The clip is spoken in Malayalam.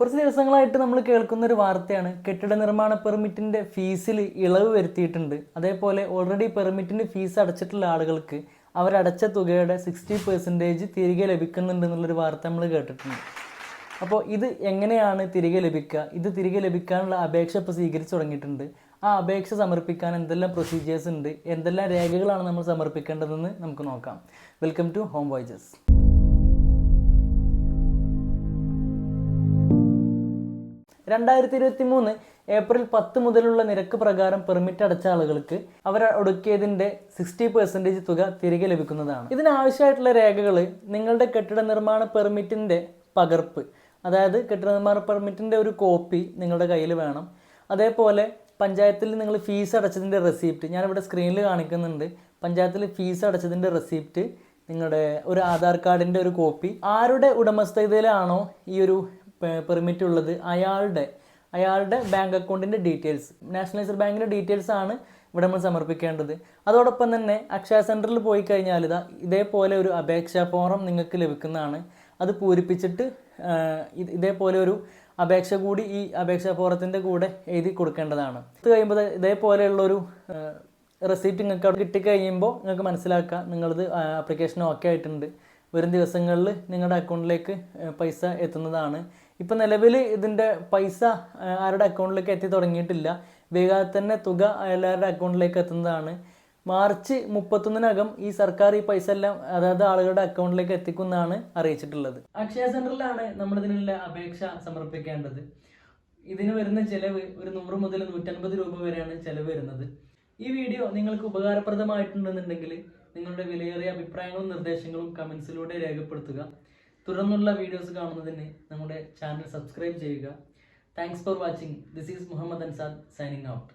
കുറച്ച് ദിവസങ്ങളായിട്ട് നമ്മൾ കേൾക്കുന്ന ഒരു വാർത്തയാണ് കെട്ടിട നിർമ്മാണ പെർമിറ്റിൻ്റെ ഫീസിൽ ഇളവ് വരുത്തിയിട്ടുണ്ട്. അതേപോലെ ഓൾറെഡി പെർമിറ്റിൻ്റെ ഫീസ് അടച്ചിട്ടുള്ള ആളുകൾക്ക് അവരടച്ച തുകയുടെ 60% തിരികെ ലഭിക്കുന്നുണ്ട് എന്നുള്ളൊരു വാർത്ത നമ്മൾ കേട്ടിട്ടുണ്ട്. അപ്പോൾ ഇത് എങ്ങനെയാണ് തിരികെ ലഭിക്കുക? ഇത് തിരികെ ലഭിക്കാനുള്ള അപേക്ഷ ഇപ്പോൾ സ്വീകരിച്ചു തുടങ്ങിയിട്ടുണ്ട്. ആ അപേക്ഷ സമർപ്പിക്കാൻ എന്തെല്ലാം പ്രൊസീജിയേഴ്സ് ഉണ്ട്, എന്തെല്ലാം രേഖകളാണ് നമ്മൾ സമർപ്പിക്കേണ്ടതെന്ന് നമുക്ക് നോക്കാം. Welcome to Home Voices. April 10 മുതലുള്ള നിരക്ക് പ്രകാരം പെർമിറ്റ് അടച്ച ആളുകൾക്ക് അവർ ഒടുക്കിയതിൻ്റെ 60% തുക തിരികെ ലഭിക്കുന്നതാണ്. ഇതിനാവശ്യമായിട്ടുള്ള രേഖകൾ നിങ്ങളുടെ കെട്ടിട നിർമ്മാണ പെർമിറ്റിൻ്റെ പകർപ്പ്, അതായത് കെട്ടിട നിർമ്മാണ പെർമിറ്റിൻ്റെ ഒരു കോപ്പി നിങ്ങളുടെ കയ്യിൽ വേണം. അതേപോലെ പഞ്ചായത്തിൽ നിങ്ങൾ ഫീസ് അടച്ചതിൻ്റെ റെസിപ്റ്റ് ഞാനിവിടെ സ്ക്രീനിൽ കാണിക്കുന്നുണ്ട്. പഞ്ചായത്തിൽ ഫീസ് അടച്ചതിൻ്റെ റെസിപ്റ്റ്, നിങ്ങളുടെ ഒരു ആധാർ കാർഡിൻ്റെ ഒരു കോപ്പി, ആരുടെ ഉടമസ്ഥതയിലാണോ ഈ ഒരു പെർമിറ്റ് ഉള്ളത് അയാളുടെ ബാങ്ക് അക്കൗണ്ടിൻ്റെ ഡീറ്റെയിൽസ്, നാഷണലൈസ്ഡ് ബാങ്കിൻ്റെ ഡീറ്റെയിൽസ് ആണ് ഇവിടെ നമ്മൾ സമർപ്പിക്കേണ്ടത്. അതോടൊപ്പം തന്നെ അക്ഷയ സെൻറ്ററിൽ പോയി കഴിഞ്ഞാൽ ഇതേപോലെ ഒരു അപേക്ഷാ ഫോറം നിങ്ങൾക്ക് ലഭിക്കുന്നതാണ്. അത് പൂരിപ്പിച്ചിട്ട് ഇതേപോലെ ഒരു അപേക്ഷ കൂടി ഈ അപേക്ഷാ ഫോറത്തിൻ്റെ കൂടെ എഴുതി കൊടുക്കേണ്ടതാണ്. ഇത് കഴിയുമ്പോൾ ഇതേപോലെയുള്ളൊരു റെസിപ്റ്റ് നിങ്ങൾക്ക് അവിടെ കിട്ടിക്കഴിയുമ്പോൾ നിങ്ങൾക്ക് മനസ്സിലാക്കാം നിങ്ങളത് ആപ്ലിക്കേഷൻ ഓക്കെ ആയിട്ടുണ്ട്. വരും ദിവസങ്ങളിൽ നിങ്ങളുടെ അക്കൗണ്ടിലേക്ക് പൈസ എത്തുന്നതാണ്. ഇപ്പം നിലവിൽ ഇതിൻ്റെ പൈസ ആരുടെ അക്കൗണ്ടിലേക്ക് എത്തി തുടങ്ങിയിട്ടില്ല. വേഗം തന്നെ തുക എല്ലാവരുടെ അക്കൗണ്ടിലേക്ക് എത്തുന്നതാണ്. മാർച്ച് 31-നകം ഈ സർക്കാർ ഈ പൈസ എല്ലാം അതായത് ആളുകളുടെ അക്കൗണ്ടിലേക്ക് എത്തിക്കുന്നതാണ് അറിയിച്ചിട്ടുള്ളത്. അക്ഷയ സെൻറ്ററിലാണ് നമ്മളിതിനുള്ള അപേക്ഷ സമർപ്പിക്കേണ്ടത്. ഇതിന് വരുന്ന ചിലവ് ഒരു 100 മുതൽ 150 രൂപ വരെയാണ് ചിലവ് വരുന്നത്. ഈ വീഡിയോ നിങ്ങൾക്ക് ഉപകാരപ്രദമായിട്ടുണ്ടെന്നുണ്ടെങ്കിൽ നിങ്ങളുടെ വിലയേറിയ അഭിപ്രായങ്ങളും നിർദ്ദേശങ്ങളും കമൻസിലൂടെ രേഖപ്പെടുത്തുക. തുടർന്നുള്ള വീഡിയോസ് കാണുന്നതിന് നമ്മുടെ ചാനൽ സബ്സ്ക്രൈബ് ചെയ്യുക. Thanks for watching. This is Muhammad Ansad signing out.